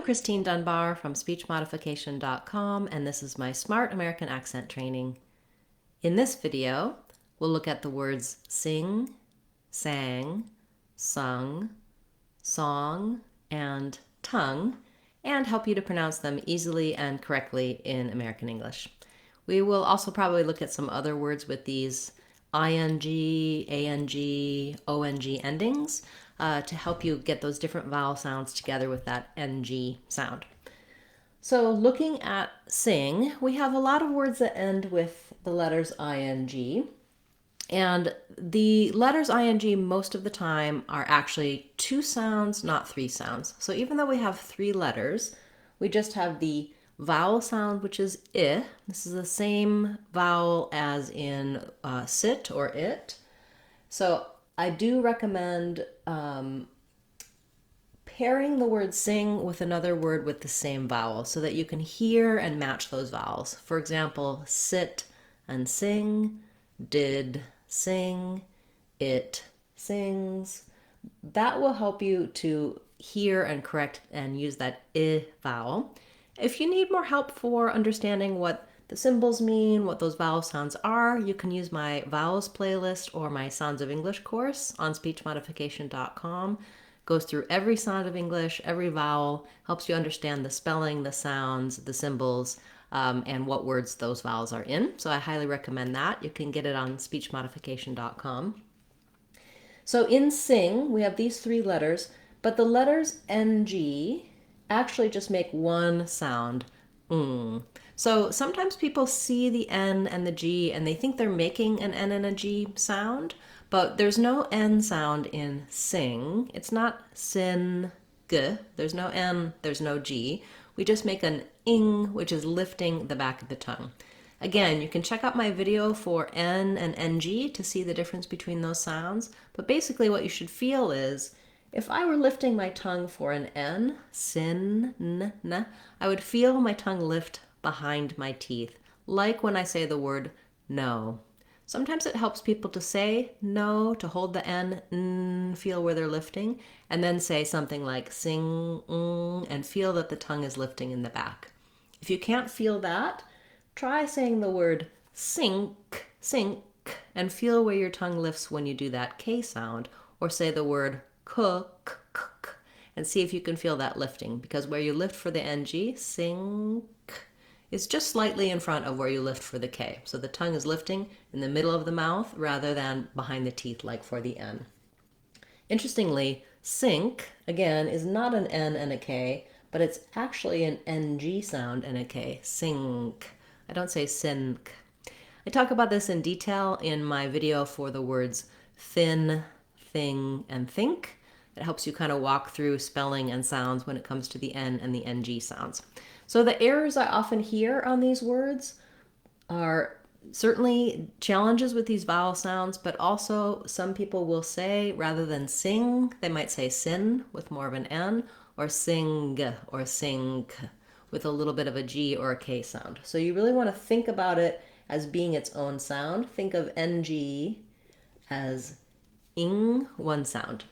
Christine Dunbar from speechmodification.com, and this is my Smart American Accent Training. In this video, we'll look at the words sing, sang, sung, song, and tongue, and help you to pronounce them easily and correctly in American English. We will also probably look at some other words with these ing, ang, ong endings to help you get those different vowel sounds together with that ng sound. So looking at sing, we have a lot of words that end with the letters ing. And the letters ing most of the time are actually two sounds, not three sounds. So even though we have three letters, we just have the vowel sound, which is I. This is the same vowel as in sit or it. So I do recommend pairing the word sing with another word with the same vowel so that you can hear and match those vowels. For example, sit and sing, did sing, it sings. That will help you to hear and correct and use that I vowel. If you need more help for understanding what the symbols mean, what those vowel sounds are, you can use my vowels playlist or my Sounds of English course on speechmodification.com. Goes through every sound of English, every vowel, helps you understand the spelling, the sounds, the symbols, and what words those vowels are in. So I highly recommend that. You can get it on speechmodification.com. So in sing, we have these three letters, but the letters ng actually just make one sound, So sometimes people see the N and the G and they think they're making an N and a G sound, but there's no N sound in sing. It's not sin, g. There's no N, there's no G. We just make an ing, which is lifting the back of the tongue. Again, you can check out my video for N and NG to see the difference between those sounds, but basically what you should feel is, if I were lifting my tongue for an N, sin, n, I would feel my tongue lift behind my teeth, like when I say the word no. Sometimes it helps people to say no, to hold the N, feel where they're lifting, and then say something like sing, and feel that the tongue is lifting in the back. If you can't feel that, try saying the word sink, sink, and feel where your tongue lifts when you do that K sound, or say the word cook, cook, and see if you can feel that lifting, because where you lift for the NG, sink, is just slightly in front of where you lift for the K. So the tongue is lifting in the middle of the mouth rather than behind the teeth like for the N. Interestingly, sink, again, is not an N and a K, but it's actually an NG sound and a K, sink. I don't say sink. I talk about this in detail in my video for the words thin, thing, and think. It helps you kind of walk through spelling and sounds when it comes to the N and the NG sounds. So the errors I often hear on these words are certainly challenges with these vowel sounds, but also some people will say, rather than sing, they might say sin with more of an N, or sing or sink with a little bit of a G or a K sound. So you really want to think about it as being its own sound. Think of NG as ing, one sound.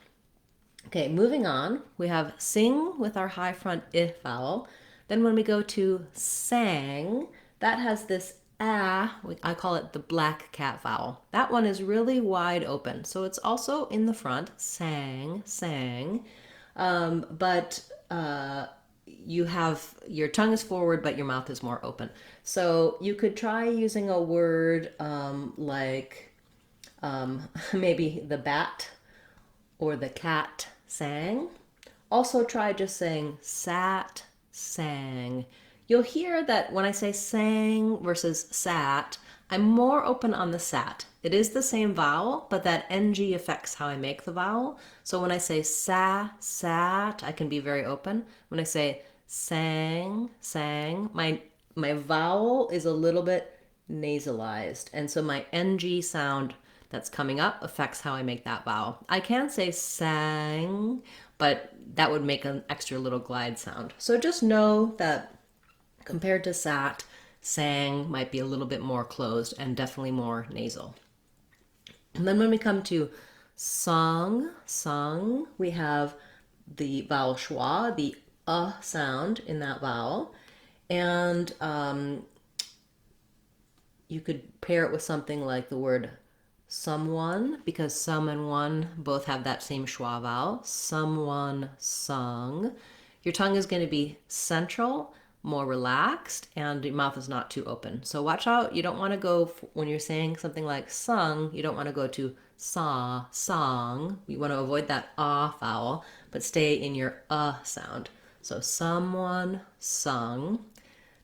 Okay, moving on, we have sing with our high front I vowel. Then when we go to sang, that has this ah, I call it the black cat vowel. That one is really wide open. So it's also in the front, sang, sang. But you have, your tongue is forward, but your mouth is more open. So you could try using a word like maybe the bat or the cat sang. Also try just saying sat, sang. You'll hear that when I say sang versus sat, I'm more open on the sat. It is the same vowel, but that NG affects how I make the vowel. So when I say sat, I can be very open. When I say sang, sang, my vowel is a little bit nasalized. And so my NG sound that's coming up affects how I make that vowel. I can say sang, but that would make an extra little glide sound. So just know that compared to sat, sang might be a little bit more closed and definitely more nasal. And then when we come to sung, we have the vowel schwa, the sound in that vowel. And you could pair it with something like the word someone, because some and one both have that same schwa vowel. Someone sung. Your tongue is going to be central, more relaxed, and your mouth is not too open. So watch out. You don't want to go, when you're saying something like sung, you don't want to go to sa, song. You want to avoid that ah vowel, but stay in your sound. So someone sung.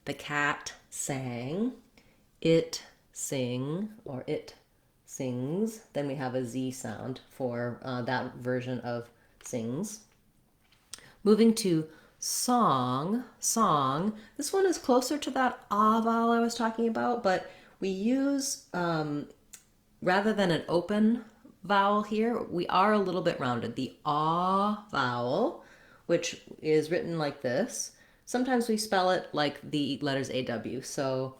The cat sang. It sing, or it sings. Then we have a Z sound for that version of sings. Moving to song, song. This one is closer to that ah vowel I was talking about, but we use, rather than an open vowel here, we are a little bit rounded. The ah vowel, which is written like this. Sometimes we spell it like the letters AW. So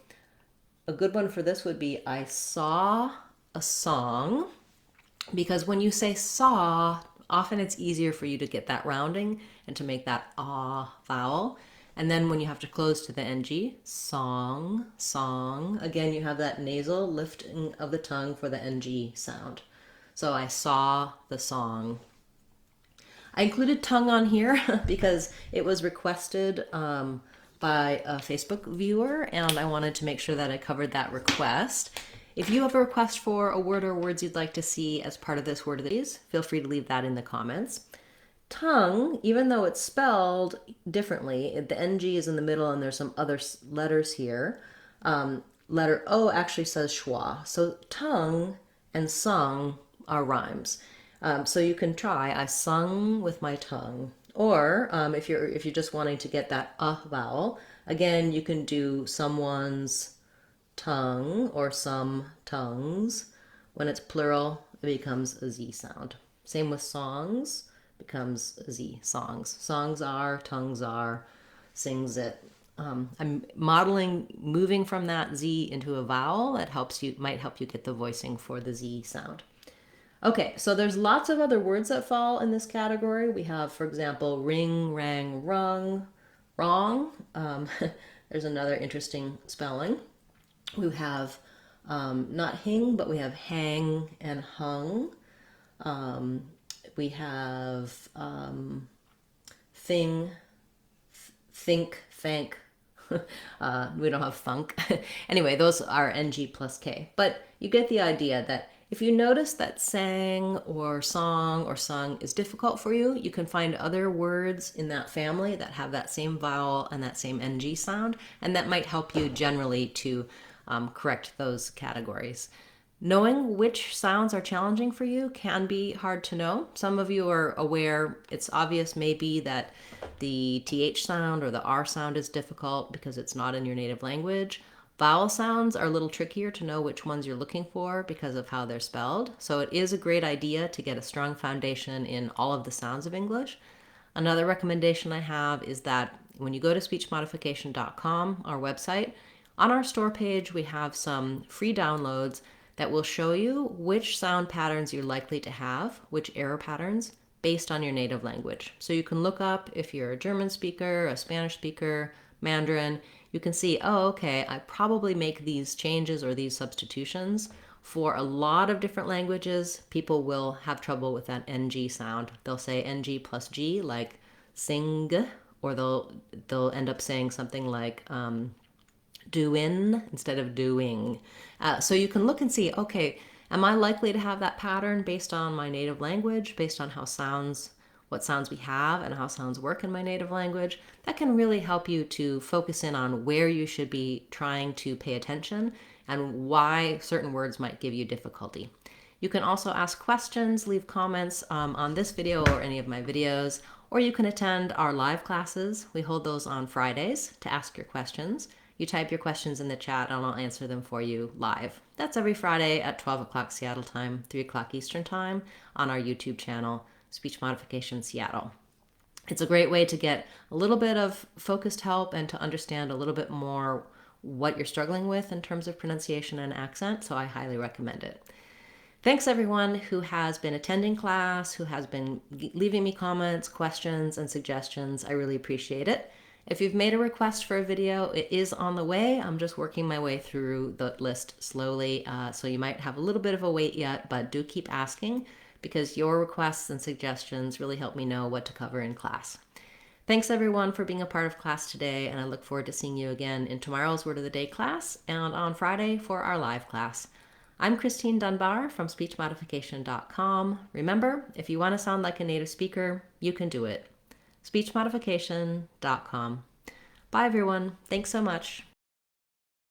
a good one for this would be I saw a song, because when you say saw, often it's easier for you to get that rounding and to make that ah vowel. And then when you have to close to the NG, song, song, again, you have that nasal lifting of the tongue for the NG sound. So I saw the song. I included tongue on here because it was requested by a Facebook viewer, and I wanted to make sure that I covered that request. If you have a request for a word or words you'd like to see as part of this word of the days, feel free to leave that in the comments. Tongue, even though it's spelled differently, the NG is in the middle and there's some other letters here. Letter O actually says schwa. So tongue and sung are rhymes. So you can try, I sung with my tongue. Or if you're just wanting to get that vowel, again, you can do someone's tongue or some tongues. When it's plural, it becomes a Z sound. Same with songs, becomes a Z, songs. Songs are, tongues are, sings it. I'm modeling moving from that Z into a vowel that might help you get the voicing for the Z sound. Okay, so there's lots of other words that fall in this category. We have, for example, ring, rang, rung, wrong. There's another interesting spelling. We have not hing, but we have hang and hung. We have thing, think, thank. We don't have thunk. Anyway, those are NG plus K. But you get the idea that if you notice that sang or song or sung is difficult for you, you can find other words in that family that have that same vowel and that same NG sound, and that might help you generally to correct those categories. Knowing which sounds are challenging for you can be hard to know. Some of you are aware, it's obvious maybe that the TH sound or the R sound is difficult because it's not in your native language. Vowel sounds are a little trickier to know which ones you're looking for because of how they're spelled. So it is a great idea to get a strong foundation in all of the sounds of English. Another recommendation I have is that when you go to speechmodification.com, our website, on our store page we have some free downloads that will show you which sound patterns you're likely to have, which error patterns, based on your native language. So you can look up if you're a German speaker, a Spanish speaker, Mandarin, you can see, oh, okay, I probably make these changes or these substitutions. For a lot of different languages, people will have trouble with that NG sound. They'll say NG plus G, like sing, or they'll end up saying something like doin instead of doing. So you can look and see, okay, am I likely to have that pattern based on my native language, based on what sounds we have and how sounds work in my native language? That can really help you to focus in on where you should be trying to pay attention and why certain words might give you difficulty. You can also ask questions, leave comments on this video or any of my videos, or you can attend our live classes. We hold those on Fridays to ask your questions. You type your questions in the chat and I'll answer them for you live. That's every Friday at 12 o'clock Seattle time, 3 o'clock Eastern time on our YouTube channel, Speech Modification Seattle. It's a great way to get a little bit of focused help and to understand a little bit more what you're struggling with in terms of pronunciation and accent, so I highly recommend it. Thanks everyone who has been attending class, who has been leaving me comments, questions, and suggestions. I really appreciate it. If you've made a request for a video, it is on the way. I'm just working my way through the list slowly, so you might have a little bit of a wait yet, but do keep asking because your requests and suggestions really help me know what to cover in class. Thanks everyone for being a part of class today, and I look forward to seeing you again in tomorrow's Word of the Day class and on Friday for our live class. I'm Christine Dunbar from speechmodification.com. Remember, if you want to sound like a native speaker, you can do it. speechmodification.com. Bye everyone. Thanks so much.